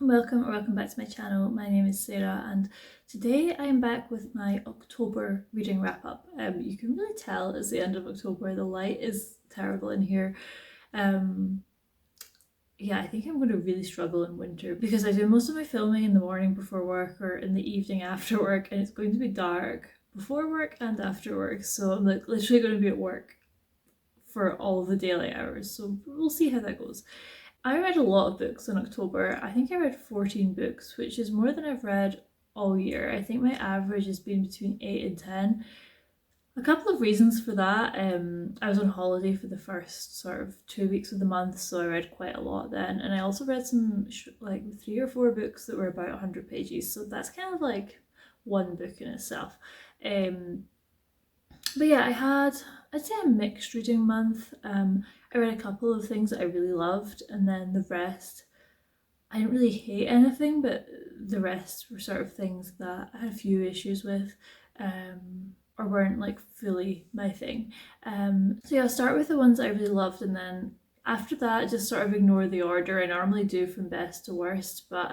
Welcome or welcome back to my channel. My name is Sarah and today I am back with my October reading wrap up. You can really tell it's the end of October. The light is terrible in here. Yeah, I think I'm going to really struggle in winter because I do most of my filming in the morning before work or in the evening after work, and it's going to be dark before work and after work, so I'm like literally going to be at work for all the daylight hours, so we'll see how that goes. I read a lot of books in October. I think I read 14 books, which is more than I've read all year. I think my average has been between 8 and 10. A couple of reasons for that. I was on holiday for the first sort of 2 weeks of the month, so I read quite a lot then. And I also read some like 3 or 4 books that were about 100 pages, so that's kind of like one book in itself. But yeah, I'd say a mixed reading month. I read a couple of things that I really loved, and then the rest, I didn't really hate anything, but the rest were sort of things that I had a few issues with, or weren't like fully my thing. So yeah, I'll start with the ones I really loved, and then after that, just sort of ignore the order I normally do from best to worst, but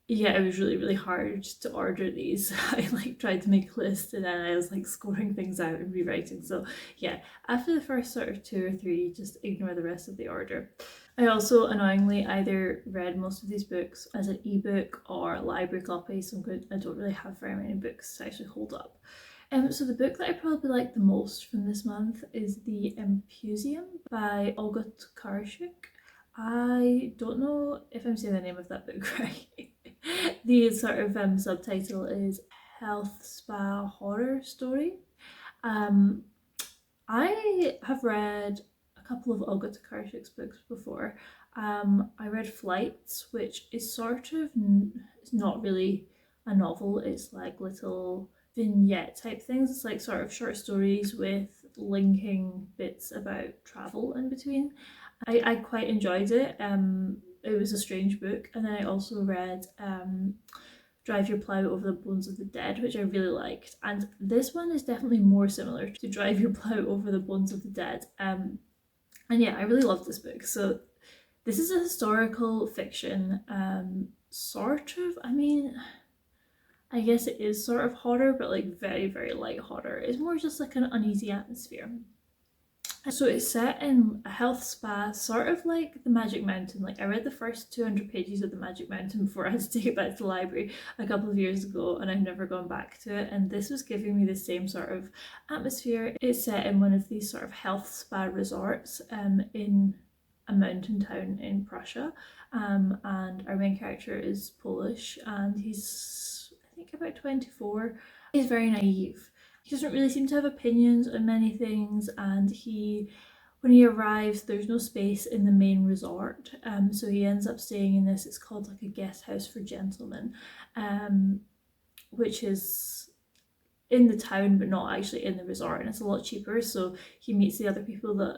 yeah, it was really hard to order these. I like tried to make a list and then I was like scoring things out and rewriting. So yeah, after the first sort of 2 or 3, just ignore the rest of the order. I also annoyingly either read most of these books as an ebook or library copy, so I don't really have very many books to actually hold up. So the book that I probably like the most from this month is the Empusium by Olga Tokarczuk. I don't know if I'm saying the name of that book right. The sort of subtitle is Health Spa Horror Story. I have read a couple of Olga Tokarczuk's books before. I read Flights, which is sort of, it's not really a novel, it's like little vignette type things. It's like sort of short stories with linking bits about travel in between. I quite enjoyed it. It was a strange book. And then I also read Drive Your Plow Over the Bones of the Dead, which I really liked. And this one is definitely more similar to Drive Your Plow Over the Bones of the Dead. And yeah, I really loved this book. So this is a historical fiction, sort of, I mean, I guess it is sort of horror, but like very light horror. It's more just like an uneasy atmosphere. So it's set in a health spa, sort of like the Magic Mountain. Like I read the first 200 pages of the Magic Mountain before I had to take it back to the library a couple of years ago, and I've never gone back to it. And this was giving me the same sort of atmosphere. It's set in one of these sort of health spa resorts in a mountain town in Prussia. And our main character is Polish, and he's, I think, about 24. He's very naive. He doesn't really seem to have opinions on many things, and when he arrives, there's no space in the main resort, so he ends up staying in this, it's called like a guest house for gentlemen, which is in the town but not actually in the resort, and it's a lot cheaper. So he meets the other people that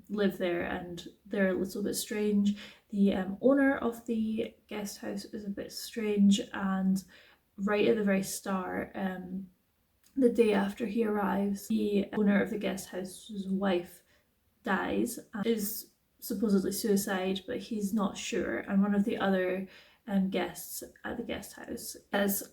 live there, and they're a little bit strange. The owner of the guest house is a bit strange, and right at the very start, the day after he arrives, the owner of the guest house's wife dies and is supposedly suicide, but he's not sure. And one of the other guests at the guest house says,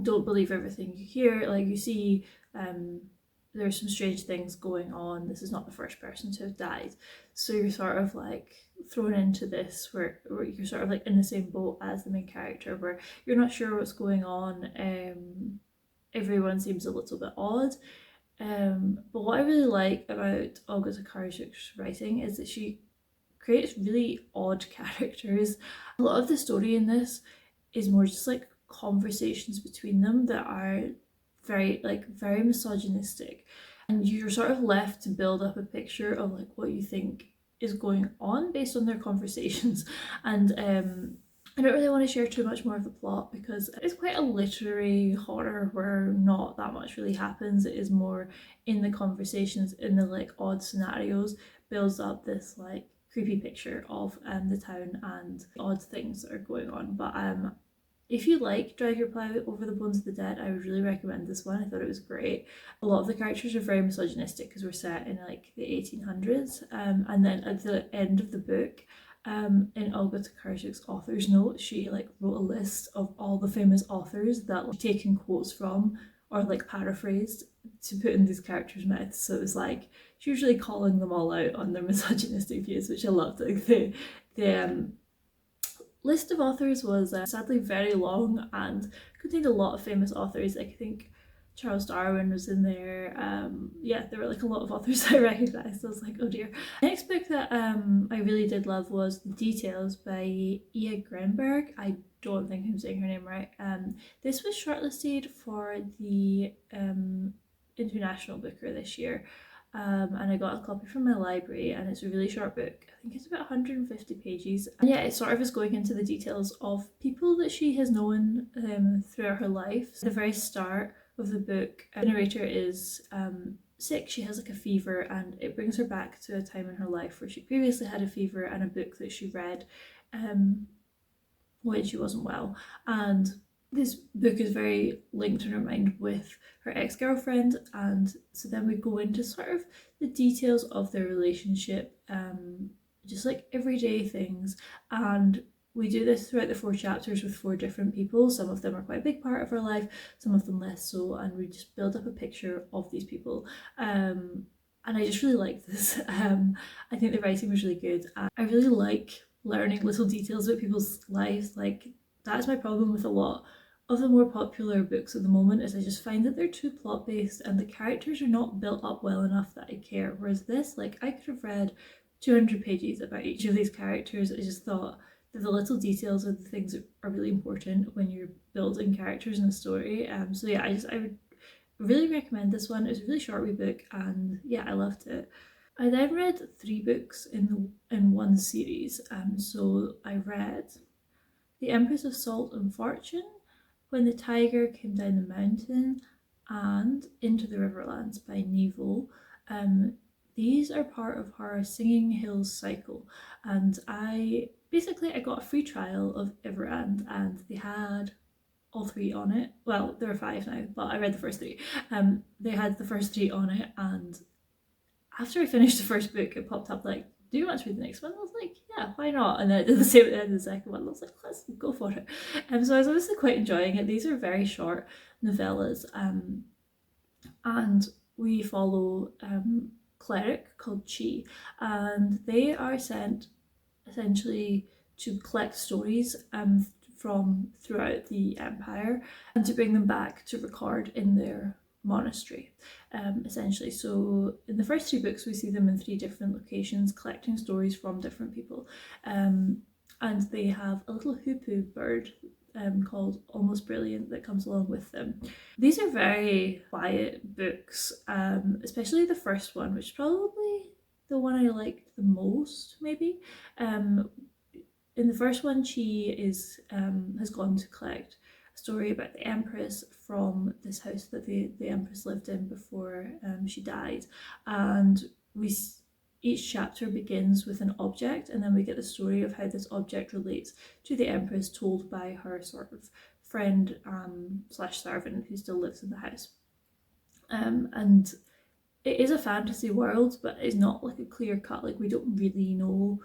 "Don't believe everything you hear. Like, you see, there's some strange things going on. This is not the first person to have died." So you're sort of like thrown into this where you're sort of like in the same boat as the main character, where you're not sure what's going on. Everyone seems a little bit odd. But what I really like about Olga Tokarczuk's writing is that she creates really odd characters. A lot of the story in this is more just like conversations between them that are very misogynistic, and you're sort of left to build up a picture of like what you think is going on based on their conversations. And I don't really want to share too much more of the plot because it's quite a literary horror where not that much really happens. It is more in the conversations, in the like odd scenarios, builds up this like creepy picture of the town and odd things that are going on. But if you like Drive Your Plow Over the Bones of the Dead, I would really recommend this one. I thought it was great. A lot of the characters are very misogynistic because we're set in like the 1800s, and then at the end of the book, In Olga Tokarczuk's author's note, she like wrote a list of all the famous authors that like, taken quotes from or like paraphrased to put in these characters' myths. So it was like she usually calling them all out on their misogynistic views, which I loved. Like the list of authors was sadly very long and contained a lot of famous authors. Like I think Charles Darwin was in there. Yeah, there were like a lot of authors I recognised. I was like, oh dear. The next book that I really did love was The Details by Greenberg. I don't think I'm saying her name right. This was shortlisted for the International Booker this year. And I got a copy from my library, and it's a really short book. I think it's about 150 pages. And yeah, it sort of is going into the details of people that she has known throughout her life. So at the very start of the book, the narrator is sick. She has like a fever, and it brings her back to a time in her life where she previously had a fever and a book that she read when she wasn't well. And this book is very linked in her mind with her ex-girlfriend, and so then we go into sort of the details of their relationship, just like everyday things, and we do this throughout the 4 chapters with 4 different people. Some of them are quite a big part of her life, some of them less so, and we just build up a picture of these people. And I just really like this. I think the writing was really good, and I really like learning little details about people's lives. Like that's my problem with a lot of the more popular books at the moment, is I just find that they're too plot based and the characters are not built up well enough that I care. Whereas this, like I could have read 200 pages about each of these characters. I just thought that the little details are the things that are really important when you're building characters in a story. So yeah, I would really recommend this one. It was a really short wee book, and yeah, I loved it. I then read 3 books in one series. So I read The Empress of Salt and Fortune, When the Tiger Came Down the Mountain, and Into the Riverlands by Nghi. These are part of her Singing Hills cycle, and I got a free trial of Everand, and they had all 3 on it. Well, there are 5 now, but I read the first 3. They had the first 3 on it, and after I finished the first book, it popped up like, do you want to read the next one? I was like, yeah, why not? And then I did the same at the end of the second one. I was like, let's go for it. So I was obviously quite enjoying it. These are very short novellas, and we follow cleric called Nghi, and they are sent essentially to collect stories from throughout the empire and to bring them back to record in their monastery, essentially. So in the first 3 books we see them in 3 different locations collecting stories from different people, and they have a little hoopoe bird called Almost Brilliant that comes along with them. These are very quiet books, especially the first one, which is probably the one I liked the most, maybe. In the first one, she has gone to collect a story about the Empress from this house that the Empress lived in before she died, and each chapter begins with an object, and then we get the story of how this object relates to the Empress, told by her sort of friend slash servant who still lives in the house. And it is a fantasy world, but it's not like a clear cut, like we don't really know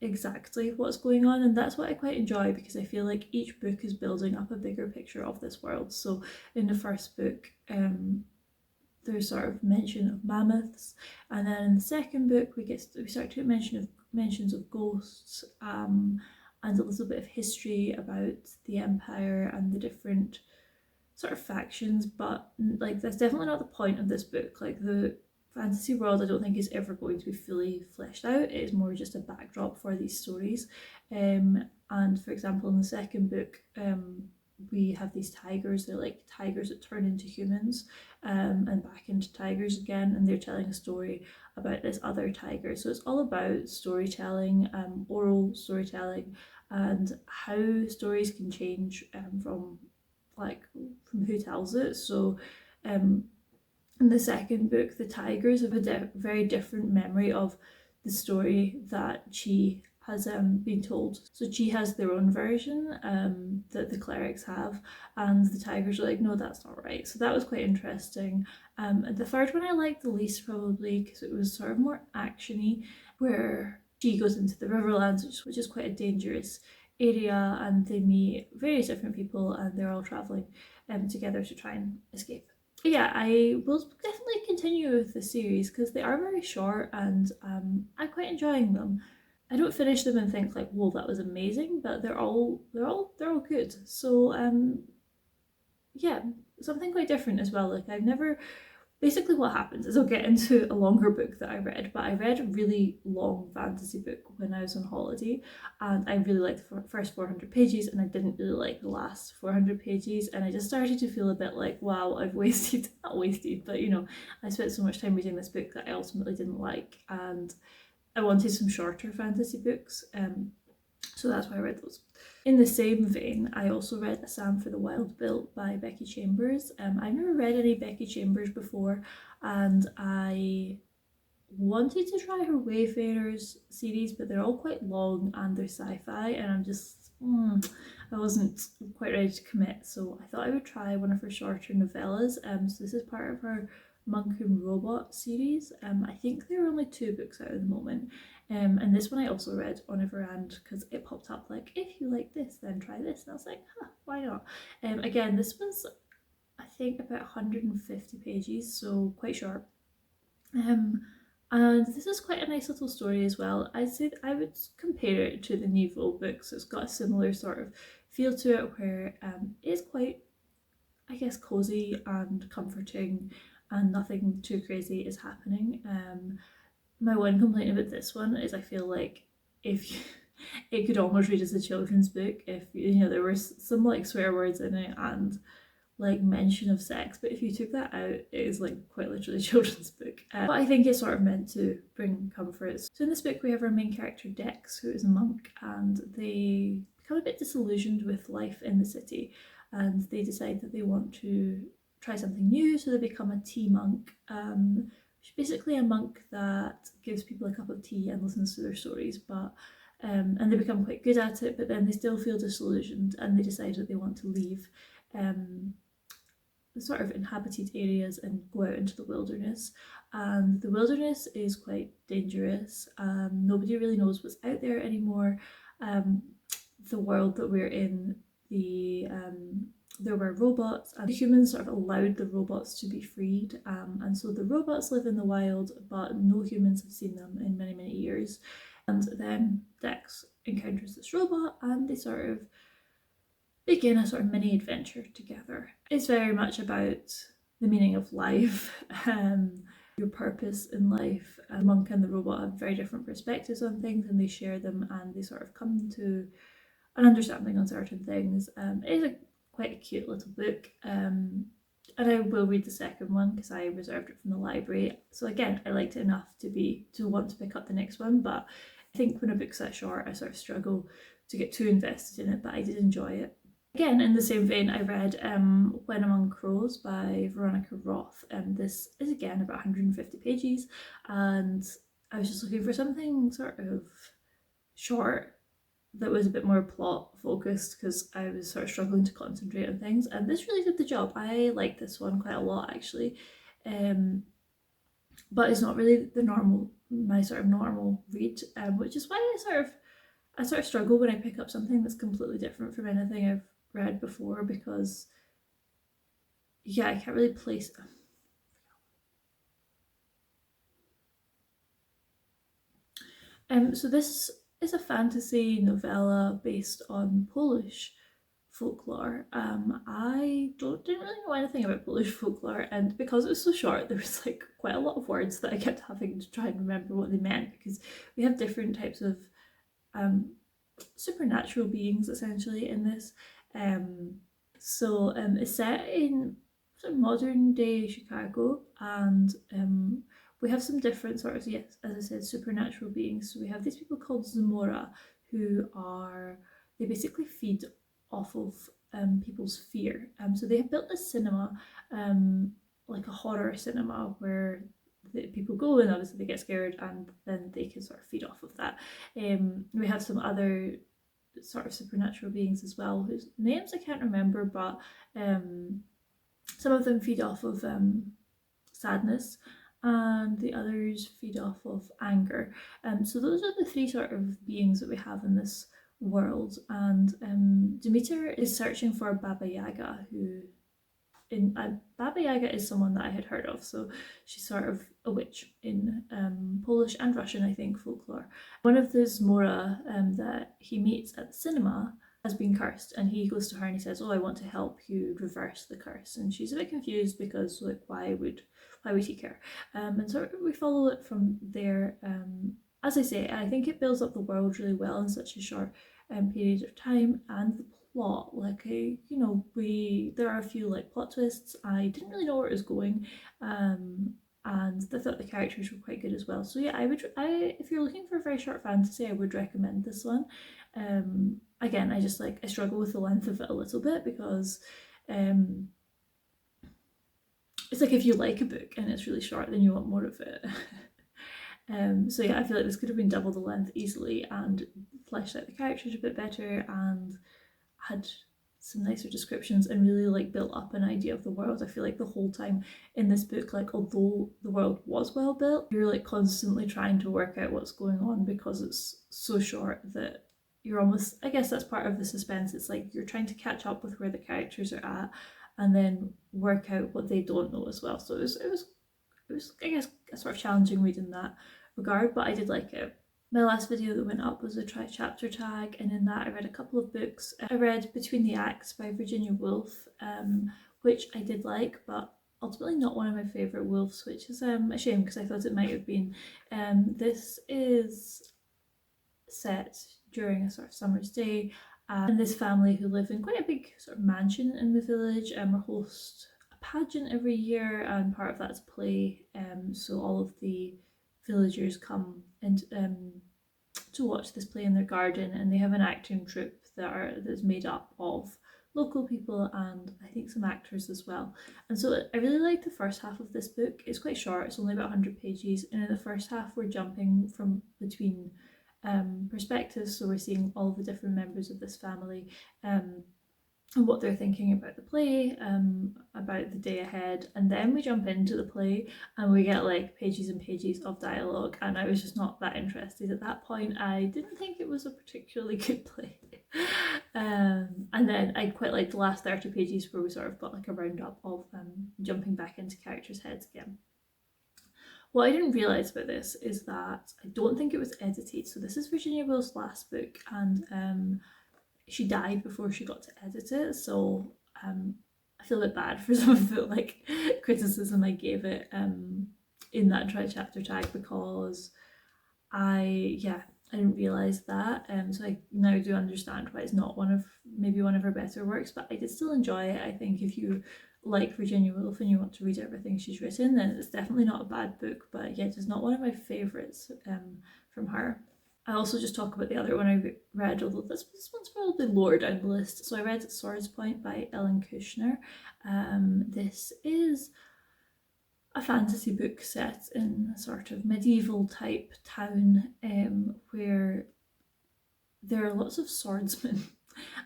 exactly what's going on, and that's what I quite enjoy, because I feel like each book is building up a bigger picture of this world. So in the first book, there's sort of mention of mammoths, and then in the second book we start to mentions of ghosts, and a little bit of history about the empire and the different sort of factions. But like that's definitely not the point of this book. Like the fantasy world I don't think is ever going to be fully fleshed out. It is more just a backdrop for these stories. And for example, in the second book, we have these tigers. They're like tigers that turn into humans and back into tigers again, and they're telling a story about this other tiger. So it's all about storytelling, oral storytelling, and how stories can change from who tells it. So in the second book, the tigers have a very different memory of the story that Nghi has been told. So Nghi has their own version that the clerics have, and the tigers are like, no, that's not right. So that was quite interesting. And the third one I liked the least, probably because it was sort of more actiony, where She goes into the Riverlands, which is quite a dangerous area, and they meet various different people, and they're all travelling together to try and escape. But yeah, I will definitely continue with the series because they are very short, and I'm quite enjoying them. I don't finish them and think like, whoa, that was amazing, but they're all good. So yeah, something quite different as well. Like I've never, basically what happens is I'll get into a longer book that I read, but I read a really long fantasy book when I was on holiday, and I really liked the first 400 pages, and I didn't really like the last 400 pages, and I just started to feel a bit like, wow, I've wasted, not wasted, but you know, I spent so much time reading this book that I ultimately didn't like, and I wanted some shorter fantasy books, so that's why I read those. In the same vein, I also read A Sam for the Wild Built by Becky Chambers. I've never read any Becky Chambers before, and I wanted to try her Wayfarers series, but they're all quite long and they're sci-fi, and I'm just, I wasn't quite ready to commit, so I thought I would try one of her shorter novellas. So this is part of her Monk and Robot series. I think there are only 2 books out at the moment, and this one I also read on Everand because it popped up like, if you like this then try this, and I was like, why not. Again, this was I think about 150 pages, so quite short, and this is quite a nice little story as well. I'd say I would compare it to the Nouveau books. It's got a similar sort of feel to it where it's quite, I guess, cozy and comforting, and nothing too crazy is happening. My one complaint about this one is I feel like if you, it could almost read as a children's book if, you know, there were some like swear words in it and like mention of sex, but if you took that out, it is like quite literally a children's book. But I think it's sort of meant to bring comfort. So in this book we have our main character Dex, who is a monk, and they become a bit disillusioned with life in the city, and they decide that they want to try something new, so they become a tea monk. Which is basically a monk that gives people a cup of tea and listens to their stories, but and they become quite good at it, but then they still feel disillusioned, and they decide that they want to leave the sort of inhabited areas and go out into the wilderness. And the wilderness is quite dangerous. Nobody really knows what's out there anymore. The world that we're in, there were robots, and the humans sort of allowed the robots to be freed, and so the robots live in the wild, but no humans have seen them in many, many years. And then Dex encounters this robot, and they sort of begin a sort of mini adventure together. It's very much about the meaning of life, your purpose in life. A monk and the robot have very different perspectives on things, and they share them, and they sort of come to an understanding on certain things. It is quite a cute little book, and I will read the second one because I reserved it from the library. So again, I liked it enough to want to pick up the next one, but I think when a book's that short, I sort of struggle to get too invested in it, but I did enjoy it. Again, in the same vein, I read When Among Crows by Veronica Roth, and this is again about 150 pages, and I was just looking for something sort of short that was a bit more plot focused because I was sort of struggling to concentrate on things, and this really did the job. I like this one quite a lot actually, but it's not really my sort of normal read, which is why I sort of struggle when I pick up something that's completely different from anything I've read before, because yeah, I can't really place it. So this is a fantasy novella based on Polish folklore. I didn't really know anything about Polish folklore, and because it was so short, there was like quite a lot of words that I kept having to try and remember what they meant, because we have different types of supernatural beings essentially in this. So it's set in sort of modern day Chicago, and we have some different sort of, yes, as I said, supernatural beings. So we have these people called Zamora, who they basically feed off of people's fear. So they have built a cinema, like a horror cinema, where people go and obviously they get scared, and then they can sort of feed off of that. We have some other sort of supernatural beings as well, whose names I can't remember, but some of them feed off of sadness, and the others feed off of anger. So those are the three sort of beings that we have in this world, and Demeter is searching for Baba Yaga, who Baba Yaga is someone that I had heard of, so she's sort of a witch in Polish and Russian, I think, folklore. One of the Zmora that he meets at the cinema has been cursed, and he goes to her and he says, "Oh, I want to help you reverse the curse," and she's a bit confused because, like, why would he care? And so we follow it from there. As I say, I think it builds up the world really well in such a short period of time, and the plot, like, there are a few like plot twists. I didn't really know where it was going, and I thought the characters were quite good as well. So yeah, if you're looking for a very short fantasy, I would recommend this one. Again, I struggle with the length of it a little bit because it's like if you like a book and it's really short, then you want more of it. So yeah, I feel like this could have been double the length easily and fleshed out the characters a bit better and had some nicer descriptions and really like built up an idea of the world. I feel like the whole time in this book, like, although the world was well built, you're like constantly trying to work out what's going on because it's so short that you're almost, I guess that's part of the suspense. It's like you're trying to catch up with where the characters are at and then work out what they don't know as well. So it was I guess a sort of challenging read in that regard, but I did like it. My last video that went up was a chapter tag, and in that I read a couple of books. I read Between the Acts by Virginia Woolf, which I did like, but ultimately not one of my favourite Woolfs, which is a shame because I thought it might have been. This is set during a sort of summer's day, and this family who live in quite a big sort of mansion in the village host a pageant every year, and part of that's play. So all of the villagers come and to watch this play in their garden, and they have an acting troupe that's made up of local people and I think some actors as well. And so I really like the first half of this book. It's quite short, it's only about 100 pages, and in the first half we're jumping from between perspectives, so we're seeing all the different members of this family and what they're thinking about the play, about the day ahead, and then we jump into the play and we get like pages and pages of dialogue, and I was just not that interested at that point. I didn't think it was a particularly good play. And then I quite liked the last 30 pages where we sort of got like a roundup of jumping back into characters' heads again. What I didn't realise about this is that I don't think it was edited. So this is Virginia Woolf's last book, and she died before she got to edit it, so I feel a bit bad for some of the like criticism I gave it in that chapter tag, because I didn't realise that, so I now do understand why it's not one of her better works, but I did still enjoy it. I think if you like Virginia Woolf and you want to read everything she's written, then it's definitely not a bad book, but yeah, it's not one of my favourites from her. I also just talk about the other one I read, although this one's probably lower down the list. So I read Swordspoint by Ellen Kushner. This is a fantasy book set in a sort of medieval type town where there are lots of swordsmen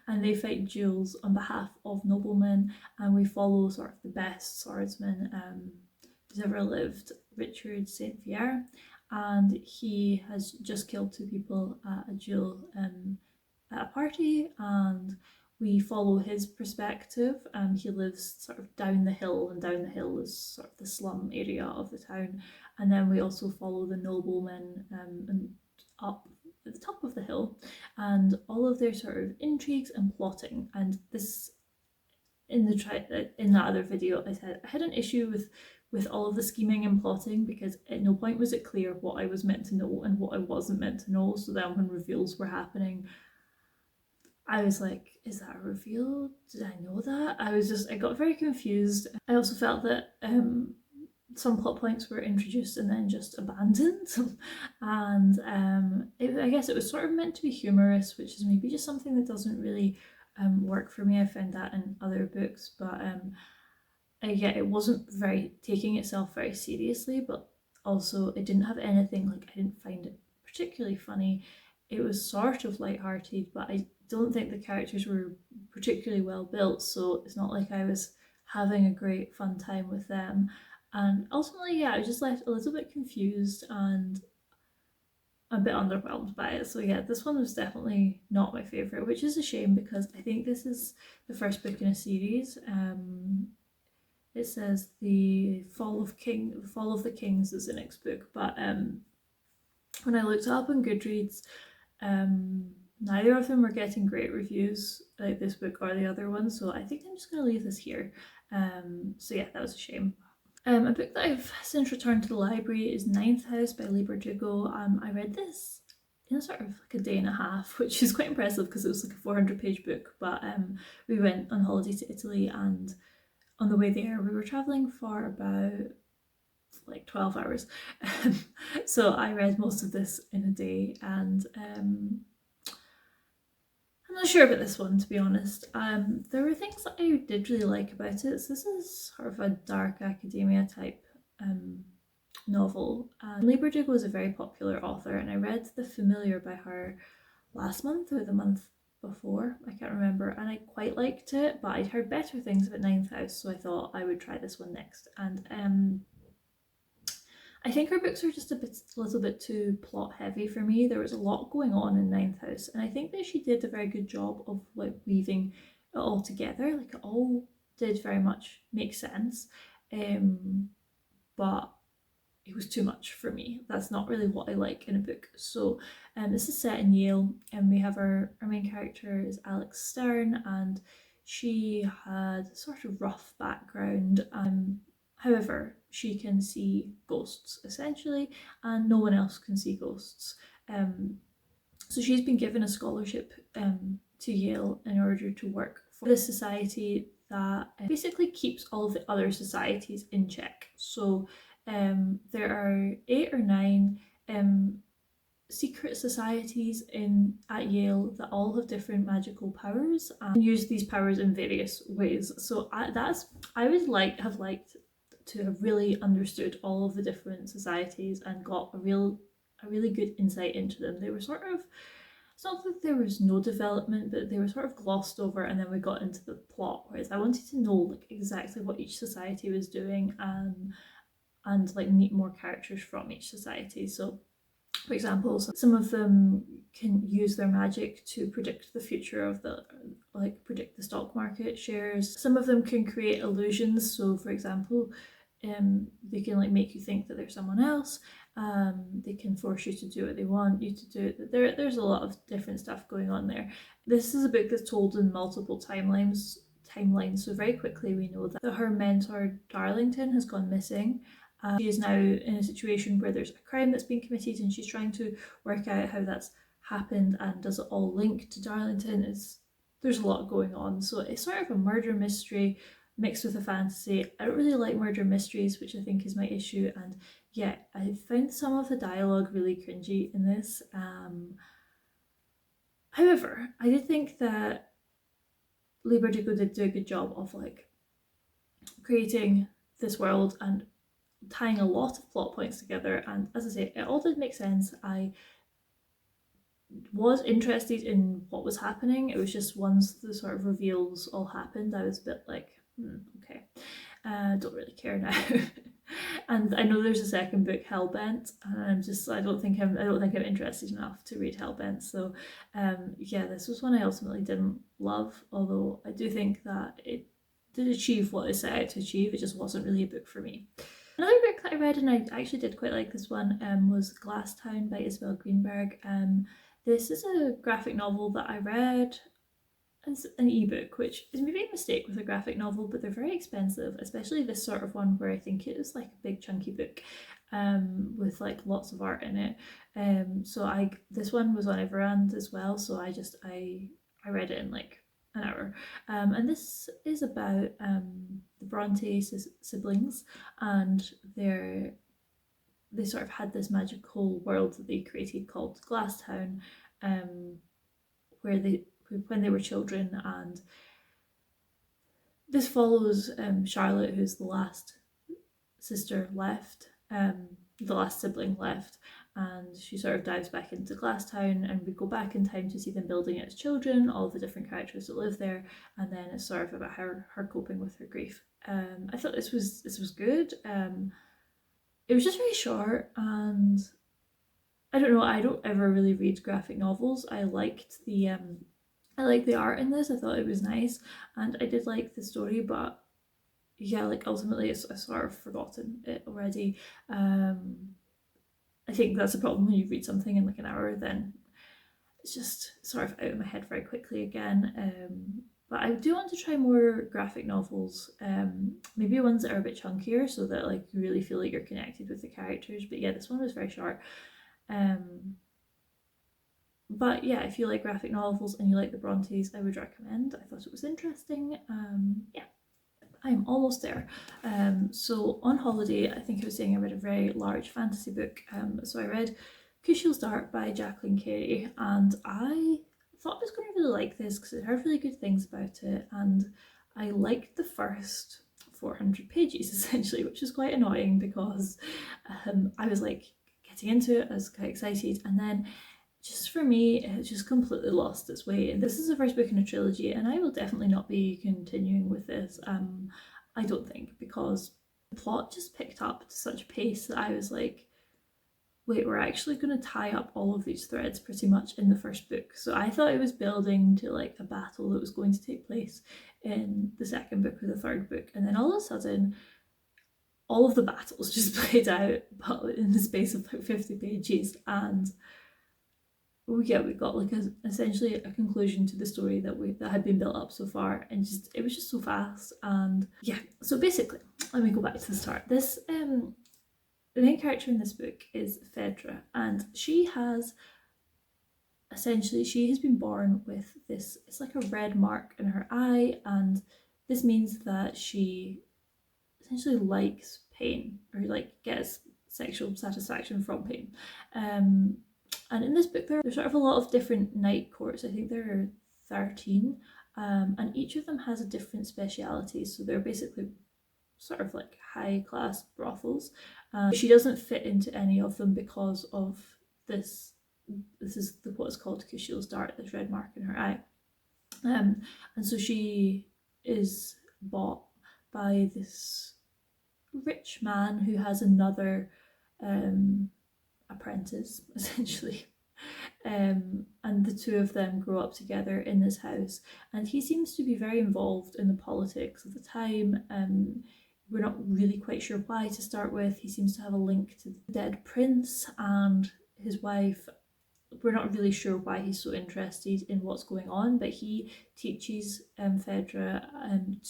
and they fight duels on behalf of noblemen, and we follow sort of the best swordsman who's ever lived, Richard St. Vier. And he has just killed 2 people at a duel at a party, and we follow his perspective. He lives sort of down the hill, and down the hill is sort of the slum area of the town. And then we also follow the noblemen and up at the top of the hill, and all of their sort of intrigues and plotting. And this, in that other video, I said I had an issue with all of the scheming and plotting, because at no point was it clear what I was meant to know and what I wasn't meant to know. So then when reveals were happening, I was like, is that a reveal? Did I know that? I got very confused. I also felt that some plot points were introduced and then just abandoned. And I guess it was sort of meant to be humorous, which is maybe just something that doesn't really work for me. I found that in other books, but it wasn't taking itself very seriously, but also it didn't have anything, like, I didn't find it particularly funny. It was sort of lighthearted, but I don't think the characters were particularly well built, so it's not like I was having a great fun time with them. And ultimately, yeah, I was just left a little bit confused and a bit underwhelmed by it. So yeah, this one was definitely not my favourite, which is a shame because I think this is the first book in a series. It says the Fall of the Kings is the next book, but when I looked it up on Goodreads, neither of them were getting great reviews, like this book or the other one, so I think I'm just going to leave this here. So yeah, that was a shame. A book that I've since returned to the library is Ninth House by Leigh Bardugo. I read this in sort of like a day and a half, which is quite impressive because it was like a 400-page book, but we went on holiday to Italy, and on the way there we were travelling for about like 12 hours. So I read most of this in a day, and I'm not sure about this one, to be honest. There were things that I did really like about it. So this is sort of a dark academia type novel. Leigh Bardugo was a very popular author, and I read The Familiar by her last month or the month before, I can't remember, and I quite liked it, but I'd heard better things about Ninth House, so I thought I would try this one next. And I think her books are just a little bit too plot heavy for me. There was a lot going on in Ninth House, and I think that she did a very good job of like weaving it all together. Like it all did very much make sense, but it was too much for me. That's not really what I like in a book. So this is set in Yale, and we have our main character is Alex Stern, and she had sort of rough background. However, she can see ghosts essentially, and no one else can see ghosts. So she's been given a scholarship to Yale in order to work for this society that basically keeps all of the other societies in check. So there are 8 or 9 secret societies at Yale that all have different magical powers and use these powers in various ways. So I would have liked to have really understood all of the different societies and got a really good insight into them. They were sort of, it's not that there was no development, but they were sort of glossed over, and then we got into the plot, whereas I wanted to know like exactly what each society was doing, and like meet more characters from each society. So for example, some of them can use their magic to predict the future of predict the stock market shares. Some of them can create illusions. So for example, they can like make you think that they're someone else. They can force you to do what they want you to do. There's a lot of different stuff going on there. This is a book that's told in multiple timelines. So very quickly we know that her mentor Darlington has gone missing. She is now in a situation where there's a crime that's been committed, and she's trying to work out how that's happened and does it all link to Darlington. There's a lot going on, so it's sort of a murder mystery mixed with a fantasy. I don't really like murder mysteries, which I think is my issue, and yeah, I found some of the dialogue really cringy in this. However, I did think that Leigh Bardugo did do a good job of like creating this world and tying a lot of plot points together, and as I say, it all did make sense. I was interested in what was happening. It was just once the sort of reveals all happened, I was a bit like, okay, don't really care now. And I know there's a second book, Hellbent, and I don't think I'm interested enough to read Hellbent. So yeah, this was one I ultimately didn't love, although I do think that it did achieve what it set out to achieve. It just wasn't really a book for me. Another book that I read, and I actually did quite like this one, was Glasstown by Isabel Greenberg. This is a graphic novel that I read as an ebook, which is maybe a mistake with a graphic novel, but they're very expensive, especially this sort of one where I think it is like a big chunky book with like lots of art in it. So this one was on Everand as well, so I read it in like an hour. And this is about the Bronte siblings, and they sort of had this magical world that they created called Glasstown, when they were children, and this follows Charlotte, who's the last sister left, the last sibling left, and she sort of dives back into Glasstown, and we go back in time to see them building it as children, all the different characters that live there, and then it's sort of about her coping with her grief. I thought this was good. It was just very short, and I don't know, I don't ever really read graphic novels. I liked the art in this. I thought it was nice, and I did like the story, but yeah, like ultimately I've sort of forgotten it already. I think that's a problem when you read something in like an hour, then it's just sort of out of my head very quickly again. But I do want to try more graphic novels, maybe ones that are a bit chunkier so that like you really feel like you're connected with the characters. But yeah, this one was very short. But yeah, if you like graphic novels and you like the Brontes, I would recommend. I thought it was interesting. Yeah, I'm almost there. So on holiday, I think I was saying I read a very large fantasy book. So I read Kushis Dart by Jacqueline Carey, and I thought I was going to really like this because I heard really good things about it, and I liked the first 400 pages essentially, which is quite annoying because I was like getting into it, I was quite excited, and then just for me, it just completely lost its way. And this is the first book in a trilogy, and I will definitely not be continuing with this. I don't think, because the plot just picked up to such a pace that I was like, wait, we're actually going to tie up all of these threads pretty much in the first book. So I thought it was building to like a battle that was going to take place in the second book or the third book, and then all of a sudden all of the battles just played out, but in the space of like 50 pages, and yeah, we got like essentially a conclusion to the story that had been built up so far, and it was just so fast. And yeah, so basically, let me go back to the start. This the main character in this book is Phaedra, and she has been born with this, it's like a red mark in her eye, and this means that she essentially likes pain, or like gets sexual satisfaction from pain. And in this book there's sort of a lot of different night courts. I think there are 13, and each of them has a different speciality, so they're basically sort of like high class brothels. She doesn't fit into any of them because of this is what's called Kushis Dart, this red mark in her eye. And so she is bought by this rich man who has another apprentice, essentially. And the two of them grow up together in this house, and he seems to be very involved in the politics of the time. We're not really quite sure why to start with. He seems to have a link to the dead prince and his wife. We're not really sure why he's so interested in what's going on, but he teaches Phaedra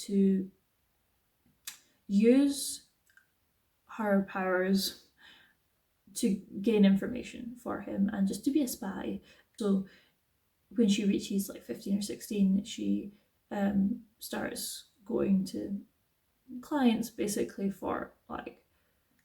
to use her powers to gain information for him and just to be a spy. So when she reaches like 15 or 16, she starts going to clients basically for like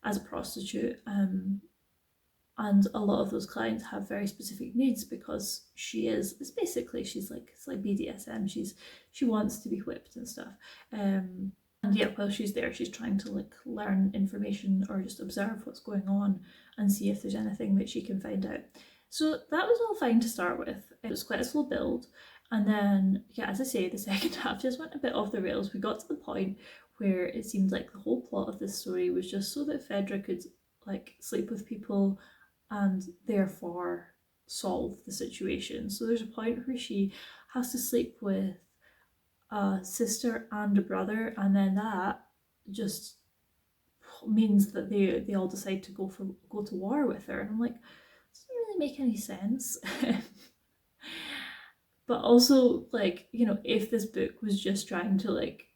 as a prostitute, and a lot of those clients have very specific needs because she's like BDSM. She wants to be whipped and stuff. And yeah, while she's there, she's trying to like learn information or just observe what's going on and see if there's anything that she can find out. So that was all fine to start with. It was quite a slow build, and then yeah, as I say, the second half just went a bit off the rails. We got to the point where it seemed like the whole plot of this story was just so that Phaedra could like sleep with people and therefore solve the situation. So there's a point where she has to sleep with a sister and a brother, and then that just means that they all decide to go to war with her, and I'm like, doesn't really make any sense. But also, like, you know, if this book was just trying to like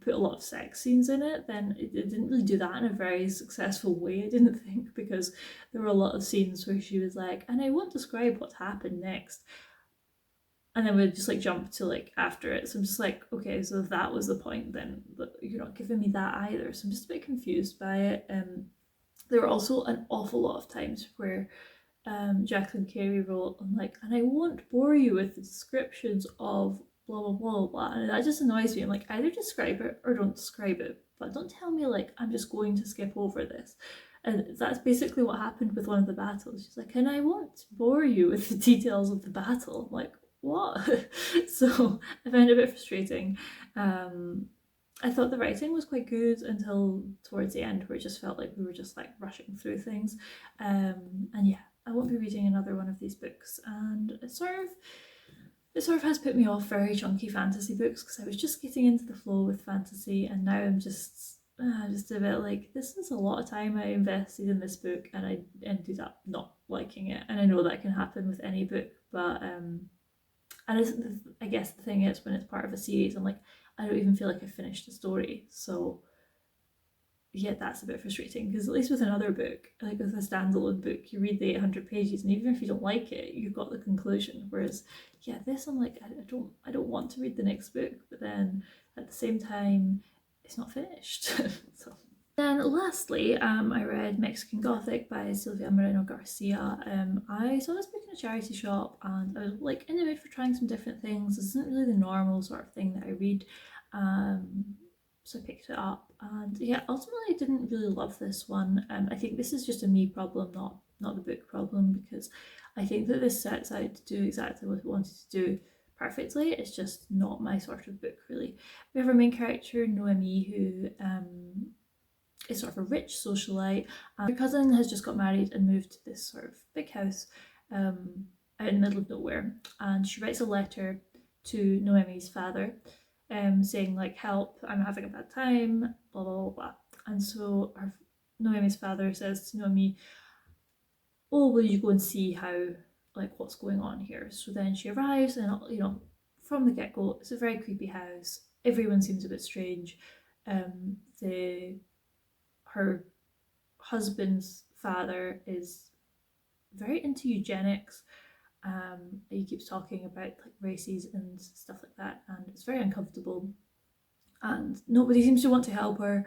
put a lot of sex scenes in it, then it didn't really do that in a very successful way, I didn't think, because there were a lot of scenes where she was like, and I won't describe what happened next, and then we'd just like jump to like after it. So I'm just like, okay, so if that was the point, then you're not giving me that either. So I'm just a bit confused by it. There were also an awful lot of times where Jacqueline Carey wrote, I'm like, and I won't bore you with the descriptions of blah blah blah blah, and that just annoys me. I'm like, either describe it or don't describe it, but don't tell me like I'm just going to skip over this. And that's basically what happened with one of the battles. She's like, and I won't bore you with the details of the battle. I'm like, what? So I found it a bit frustrating. I thought the writing was quite good until towards the end, where it just felt like we were just like rushing through things. And yeah, I won't be reading another one of these books, and it sort of has put me off very chunky fantasy books, because I was just getting into the flow with fantasy, and now I'm just a bit like, this is a lot of time I invested in this book and I ended up not liking it. And I know that can happen with any book, but and I guess the thing is, when it's part of a series, I'm like, I don't even feel like I finished the story. So yeah, that's a bit frustrating, because at least with another book, like with a standalone book, you read the 800 pages and even if you don't like it, you've got the conclusion. Whereas yeah, this, I'm like, I don't want to read the next book, but then at the same time it's not finished. So then lastly, I read Mexican Gothic by Silvia Moreno-Garcia. I saw this book in a charity shop and I was like in the mood for trying some different things. This isn't really the normal sort of thing that I read. So I picked it up, and yeah, ultimately I didn't really love this one. I think this is just a me problem, not the book problem, because I think that this sets out to do exactly what it wanted to do perfectly. It's just not my sort of book, really. We have our main character, Noemi, who is sort of a rich socialite, and her cousin has just got married and moved to this sort of big house out in the middle of nowhere, and she writes a letter to Noemi's father saying like, help, I'm having a bad time, blah blah blah blah. And so Noemi's father says to Noemi, oh, will you go and see how, like, what's going on here? So then she arrives, and you know, from the get-go, it's a very creepy house. Everyone seems a bit strange. Her husband's father is very into eugenics. He keeps talking about like races and stuff like that, and it's very uncomfortable, and nobody seems to want to help her.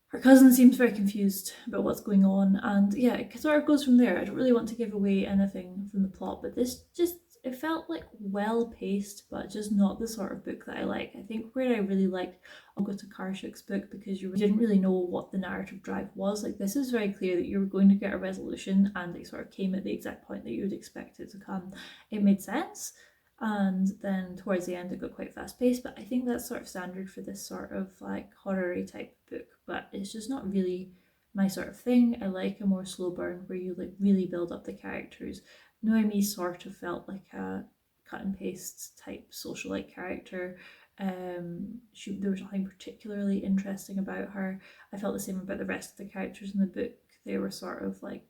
Her cousin seems very confused about what's going on, and yeah, it sort of goes from there. I don't really want to give away anything from the plot, but this just, it felt like well paced, but just not the sort of book that I like. I think where I really liked Olga Tokarczuk's book, because you didn't really know what the narrative drive was. Like, this is very clear that you were going to get a resolution, and it sort of came at the exact point that you would expect it to come. It made sense, and then towards the end it got quite fast paced, but I think that's sort of standard for this sort of like horror-y type book, but it's just not really my sort of thing. I like a more slow burn where you like really build up the characters. Noemi sort of felt like a cut and paste type socialite character. There was nothing particularly interesting about her. I felt the same about the rest of the characters in the book. They were sort of like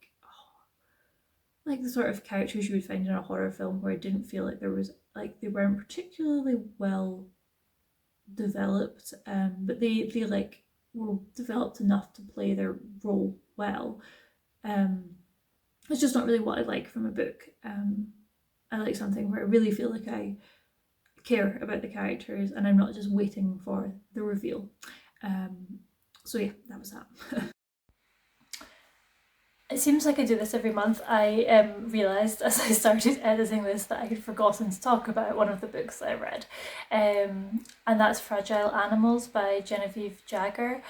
the sort of characters you would find in a horror film, where I didn't feel like there was, like, they weren't particularly well developed, but they like were developed enough to play their role well. It's just not really what I like from a book. I like something where I really feel like I care about the characters and I'm not just waiting for the reveal. So yeah, that was that. It seems like I do this every month. I realised as I started editing this that I had forgotten to talk about one of the books that I read, and that's Fragile Animals by Genevieve Jagger.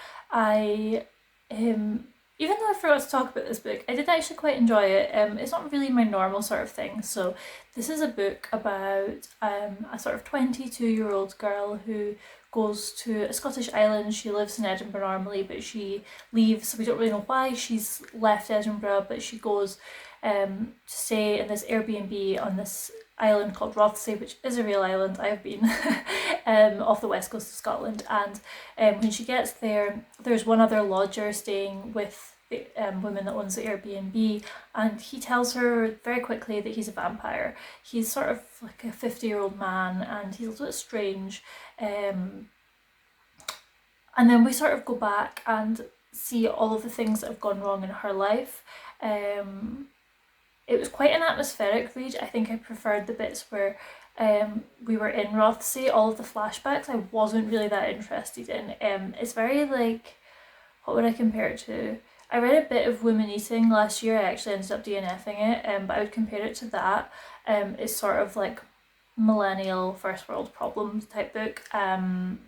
Even though I forgot to talk about this book, I did actually quite enjoy it. It's not really my normal sort of thing. So this is a book about a sort of 22-year-old girl who goes to a Scottish island. She lives in Edinburgh normally, but she leaves. We don't really know why she's left Edinburgh, but she goes to stay in this Airbnb on this island called Roth, which is a real island. I've been off the west coast of Scotland, and when she gets there, there's one other lodger staying with the woman that owns the Airbnb, and he tells her very quickly that he's a vampire. He's sort of like a 50-year-old man, and he's a little bit strange. And then we sort of go back and see all of the things that have gone wrong in her life. It was quite an atmospheric read. I think I preferred the bits where we were in Rothsay. All of the flashbacks I wasn't really that interested in. It's very like, what would I compare it to? I read a bit of Women Eating last year. I actually ended up DNFing it, but I would compare it to that. It's sort of like millennial first world problems type book. And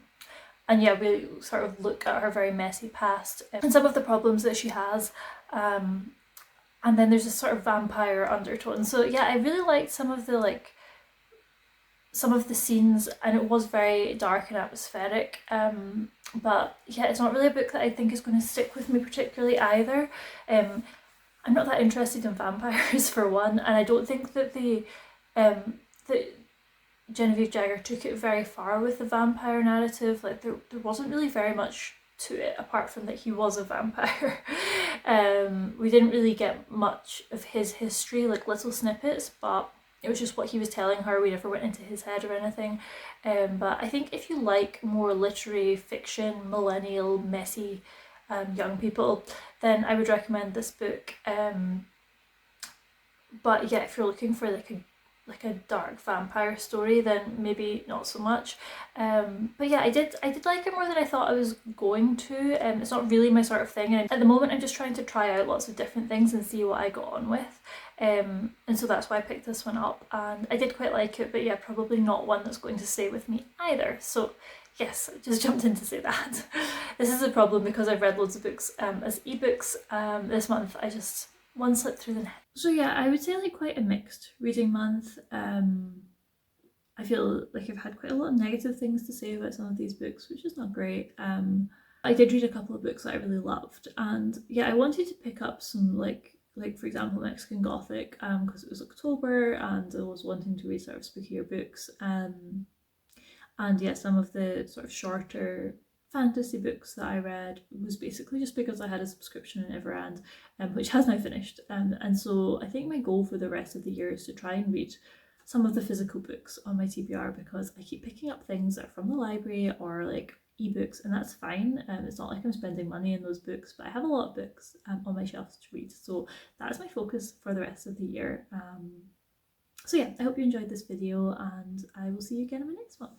and yeah, we sort of look at her very messy past and some of the problems that she has. And then there's a sort of vampire undertone. So yeah, I really liked some of the scenes, and it was very dark and atmospheric. But yeah, it's not really a book that I think is going to stick with me particularly either. I'm not that interested in vampires for one, and I don't think that that Genevieve Jagger took it very far with the vampire narrative. Like there wasn't really very much to it apart from that he was a vampire. We didn't really get much of his history, like little snippets, but it was just what he was telling her. We never went into his head or anything. But I think if you like more literary fiction, millennial, messy young people, then I would recommend this book. But yeah, if you're looking for like a dark vampire story, then maybe not so much. But yeah, I did like it more than I thought I was going to. It's not really my sort of thing, and at the moment I'm just trying to try out lots of different things and see what I got on with. And so that's why I picked this one up, and I did quite like it, but yeah, probably not one that's going to stay with me either. So yes, I just jumped in to say that. This is a problem because I've read loads of books as ebooks this month. One slipped through the net. So yeah, I would say like quite a mixed reading month. I feel like I've had quite a lot of negative things to say about some of these books, which is not great. I did read a couple of books that I really loved, and yeah, I wanted to pick up some like for example Mexican Gothic because it was October and I was wanting to read sort of spookier books. And yeah, some of the sort of shorter fantasy books that I read was basically just because I had a subscription in Everand, which has now finished. And so I think my goal for the rest of the year is to try and read some of the physical books on my TBR, because I keep picking up things that are from the library or like ebooks, and that's fine. It's not like I'm spending money in those books, but I have a lot of books on my shelves to read. So that is my focus for the rest of the year. So yeah, I hope you enjoyed this video, and I will see you again in my next one.